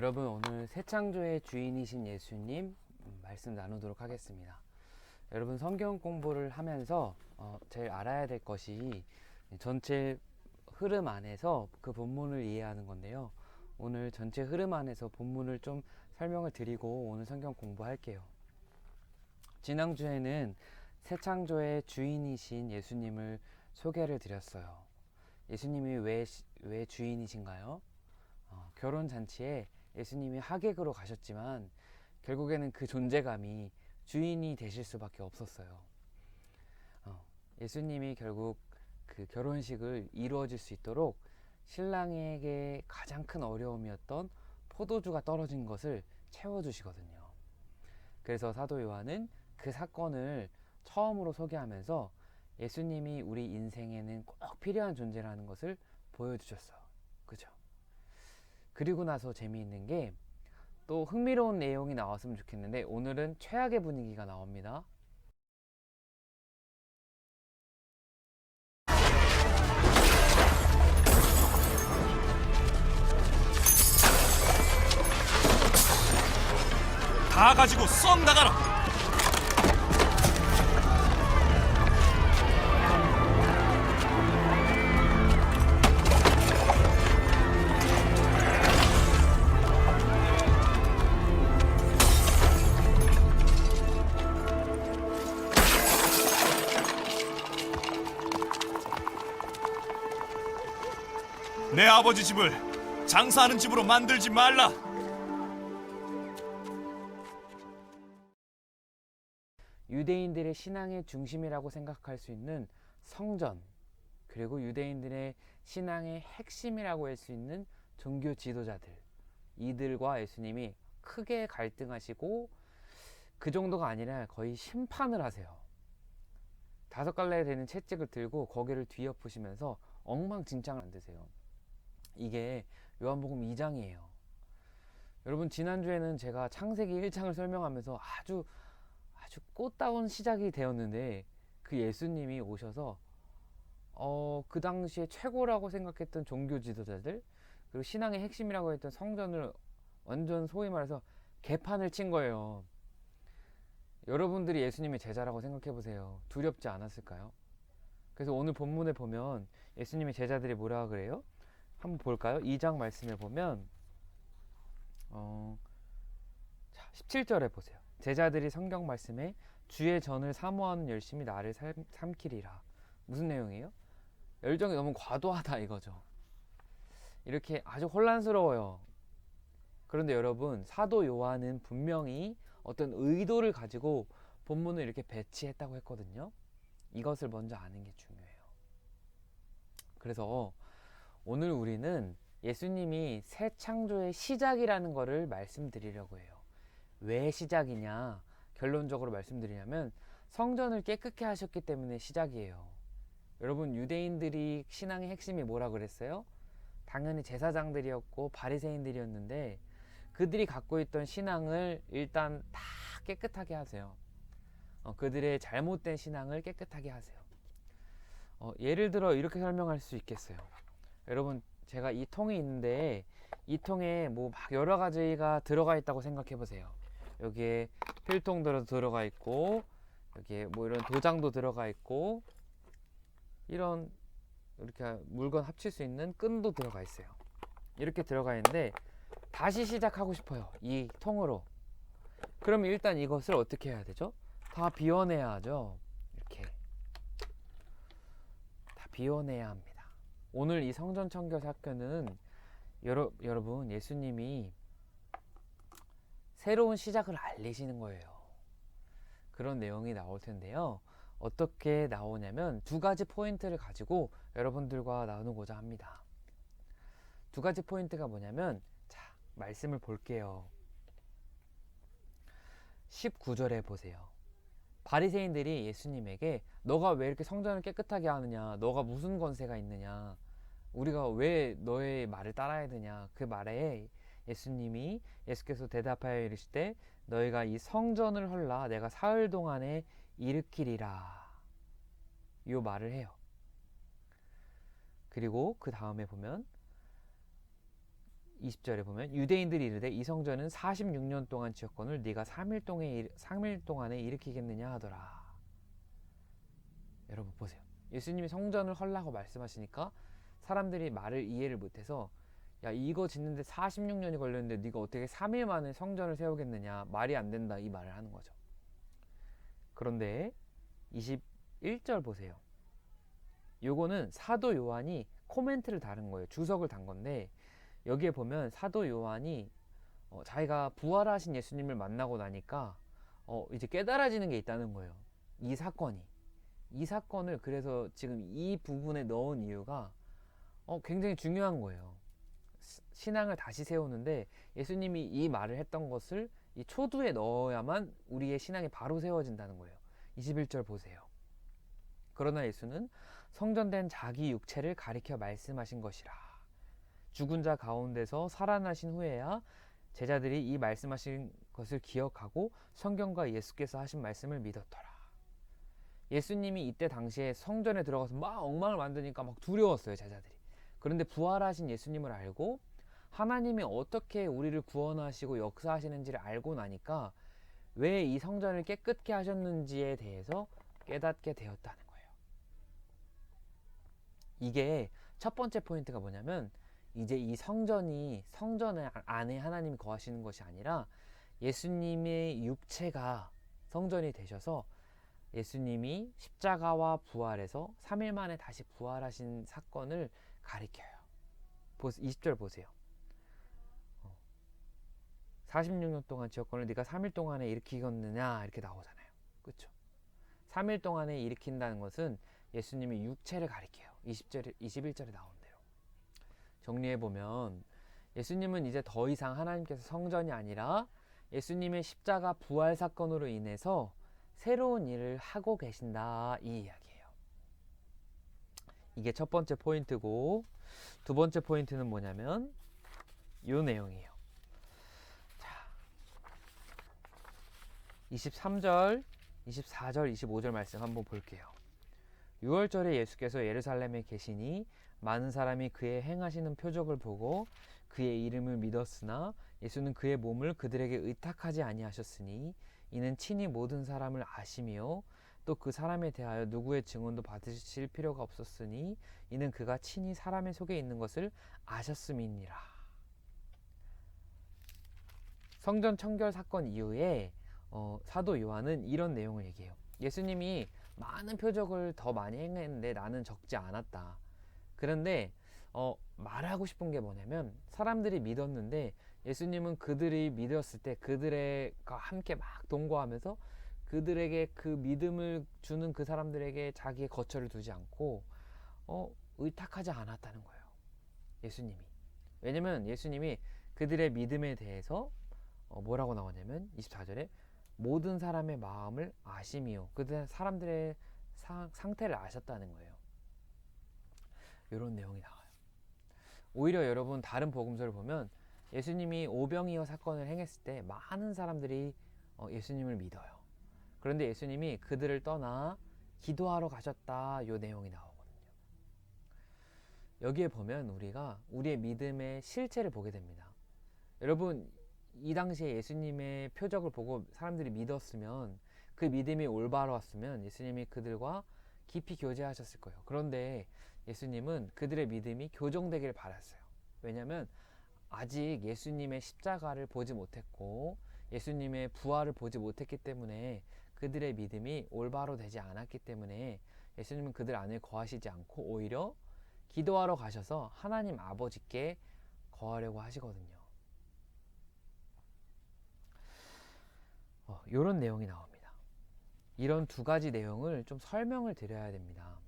여러분, 오늘 새 창조의 주인이신 예수님 말씀 나누도록 하겠습니다. 여러분, 성경 공부를 하면서 제일 알아야 될 것이 전체 흐름 안에서 그 본문을 이해하는 건데요. 오늘 전체 흐름 안에서 본문을 좀 설명을 드리고 오늘 성경 공부할게요. 지난주에는 새 창조의 주인이신 예수님을 소개를 드렸어요. 예수님이 왜 주인이신가요? 결혼 잔치에 예수님이 하객으로 가셨지만 결국에는 그 존재감이 주인이 되실 수밖에 없었어요. 예수님이 결국 그 결혼식을 이루어질 수 있도록 신랑에게 가장 큰 어려움이었던 포도주가 떨어진 것을 채워주시거든요. 그래서 사도 요한은 그 사건을 처음으로 소개하면서 예수님이 우리 인생에는 꼭 필요한 존재라는 것을 보여주셨어요. 그죠? 그리고 나서 재미있는 게 또 흥미로운 내용이 나왔으면 좋겠는데 오늘은 최악의 분위기가 나옵니다. 다 가지고 썩 나가라. 내 아버지 집을 장사하는 집으로 만들지 말라. 유대인들의 신앙의 중심이라고 생각할 수 있는 성전, 그리고 유대인들의 신앙의 핵심이라고 할 수 있는 종교 지도자들, 이들과 예수님이 크게 갈등하시고 그 정도가 아니라 거의 심판을 하세요. 5갈래 되는 채찍을 들고 거기를 뒤엎으시면서 엉망진창을 만드세요. 이게 요한복음 2장이에요. 여러분, 지난주에는 제가 창세기 1장을 설명하면서 아주 꽃다운 시작이 되었는데 그 예수님이 오셔서 그 당시에 최고라고 생각했던 종교 지도자들, 그리고 신앙의 핵심이라고 했던 성전을 완전 소위 말해서 개판을 친 거예요. 여러분들이 예수님의 제자라고 생각해 보세요. 두렵지 않았을까요? 그래서 오늘 본문에 보면 예수님의 제자들이 뭐라 그래요? 한번 볼까요? 2장 말씀에 보면 17절에 보세요. 제자들이 성경 말씀에 주의 전을 사모하는 열심히 나를 삼키리라. 무슨 내용이에요? 열정이 너무 과도하다 이거죠. 이렇게 아주 혼란스러워요. 그런데 여러분, 사도 요한은 분명히 어떤 의도를 가지고 본문을 이렇게 배치했다고 했거든요. 이것을 먼저 아는 게 중요해요. 그래서 오늘 우리는 예수님이 새 창조의 시작이라는 것을 말씀드리려고 해요. 왜 시작이냐? 결론적으로 말씀드리냐면 성전을 깨끗게 하셨기 때문에 시작이에요. 여러분, 유대인들이 신앙의 핵심이 뭐라 그랬어요? 당연히 제사장들이었고 바리새인들이었는데 그들이 갖고 있던 신앙을 일단 다 깨끗하게 하세요. 그들의 잘못된 신앙을 깨끗하게 하세요. 예를 들어 이렇게 설명할 수 있겠어요. 여러분, 제가 이 통이 있는데 이 통에 뭐 막 여러 가지가 들어가 있다고 생각해 보세요. 여기에 필통도 들어가 있고, 여기에 뭐 이런 도장도 들어가 있고, 이런 이렇게 물건 합칠 수 있는 끈도 들어가 있어요. 이렇게 들어가 있는데 다시 시작하고 싶어요. 이 통으로. 그럼 일단 이것을 어떻게 해야 되죠? 다 비워내야 하죠. 이렇게 다 비워내야 합니다. 오늘 이 성전 청결 사건은 여러분, 예수님이 새로운 시작을 알리시는 거예요. 그런 내용이 나올 텐데요. 어떻게 나오냐면 2가지 포인트를 가지고 여러분들과 나누고자 합니다. 2가지 포인트가 뭐냐면, 자, 말씀을 볼게요. 19절에 보세요. 바리새인들이 예수님에게 너가 왜 이렇게 성전을 깨끗하게 하느냐, 너가 무슨 권세가 있느냐, 우리가 왜 너의 말을 따라야 되냐, 그 말에 예수께서 대답하여 이르시되 너희가 이 성전을 헐라 내가 사흘 동안에 일으키리라, 이 말을 해요. 그리고 그 다음에 보면 20절에 보면 유대인들이 이르되 이 성전은 46년 동안 지었거늘 네가 3일 동안에 일으키겠느냐 하더라. 여러분 보세요. 예수님이 성전을 헐라고 말씀하시니까 사람들이 말을 이해를 못해서 야 이거 짓는데 46년이 걸렸는데 네가 어떻게 3일 만에 성전을 세우겠느냐, 말이 안 된다, 이 말을 하는 거죠. 그런데 21절 보세요. 요거는 사도 요한이 코멘트를 다른 거예요. 주석을 단 건데 여기에 보면 사도 요한이 자기가 부활하신 예수님을 만나고 나니까 이제 깨달아지는 게 있다는 거예요. 이 사건을 그래서 지금 이 부분에 넣은 이유가 굉장히 중요한 거예요. 신앙을 다시 세우는데 예수님이 이 말을 했던 것을 이 초두에 넣어야만 우리의 신앙이 바로 세워진다는 거예요. 21절 보세요. 그러나 예수는 성전된 자기 육체를 가리켜 말씀하신 것이라. 죽은 자 가운데서 살아나신 후에야 제자들이 이 말씀하신 것을 기억하고 성경과 예수께서 하신 말씀을 믿었더라. 예수님이 이때 당시에 성전에 들어가서 막 엉망을 만드니까 막 두려웠어요, 제자들이. 그런데 부활하신 예수님을 알고 하나님이 어떻게 우리를 구원하시고 역사하시는지를 알고 나니까 왜 이 성전을 깨끗게 하셨는지에 대해서 깨닫게 되었다는 거예요. 이게 첫 번째 포인트가 뭐냐면 이제 이 성전 안에 하나님이 거하시는 것이 아니라 예수님의 육체가 성전이 되셔서 예수님이 십자가와 부활해서 3일 만에 다시 부활하신 사건을 가리켜요. 20절 보세요. 46년 동안 지었거늘 네가 3일 동안에 일으키겠느냐 이렇게 나오잖아요. 그렇죠? 3일 동안에 일으킨다는 것은 예수님의 육체를 가리켜요. 21절에 나온 대로. 정리해보면 예수님은 이제 더 이상 하나님께서 성전이 아니라 예수님의 십자가 부활 사건으로 인해서 새로운 일을 하고 계신다, 이 이야기예요. 이게 첫 번째 포인트고, 두 번째 포인트는 뭐냐면 이 내용이에요. 자, 23절, 24절, 25절 말씀 한번 볼게요. 6월절에 예수께서 예루살렘에 계시니 많은 사람이 그의 행하시는 표적을 보고 그의 이름을 믿었으나 예수는 그의 몸을 그들에게 의탁하지 아니하셨으니 이는 친히 모든 사람을 아시며 또 그 사람에 대하여 누구의 증언도 받으실 필요가 없었으니 이는 그가 친히 사람의 속에 있는 것을 아셨음이니라. 성전 청결 사건 이후에 사도 요한은 이런 내용을 얘기해요. 예수님이 많은 표적을 더 많이 행했는데 나는 적지 않았다. 그런데 말하고 싶은 게 뭐냐면 사람들이 믿었는데 예수님은 그들이 믿었을 때 그들과 함께 막 동거하면서 그들에게 그 믿음을 주는 그 사람들에게 자기의 거처를 두지 않고 의탁하지 않았다는 거예요. 예수님이. 왜냐면 예수님이 그들의 믿음에 대해서 뭐라고 나오냐면 24절에 모든 사람의 마음을 아심이요. 그들 사람들의 상태를 아셨다는 거예요. 이런 내용이 나와요. 오히려 여러분 다른 복음서를 보면 예수님이 오병이어 사건을 행했을 때 많은 사람들이 예수님을 믿어요. 그런데 예수님이 그들을 떠나 기도하러 가셨다, 이 내용이 나오거든요. 여기에 보면 우리가 우리의 믿음의 실체를 보게 됩니다. 여러분 이 당시에 예수님의 표적을 보고 사람들이 믿었으면 그 믿음이 올바로웠으면 예수님이 그들과 깊이 교제하셨을 거예요. 그런데 예수님은 그들의 믿음이 교정되길 바랐어요. 왜냐하면 아직 예수님의 십자가를 보지 못했고 예수님의 부활을 보지 못했기 때문에 그들의 믿음이 올바로 되지 않았기 때문에 예수님은 그들 안에 거하시지 않고 오히려 기도하러 가셔서 하나님 아버지께 거하려고 하시거든요. 이런 내용이 나옵니다. 이런 두 가지 내용을 좀 설명을 드려야 됩니다.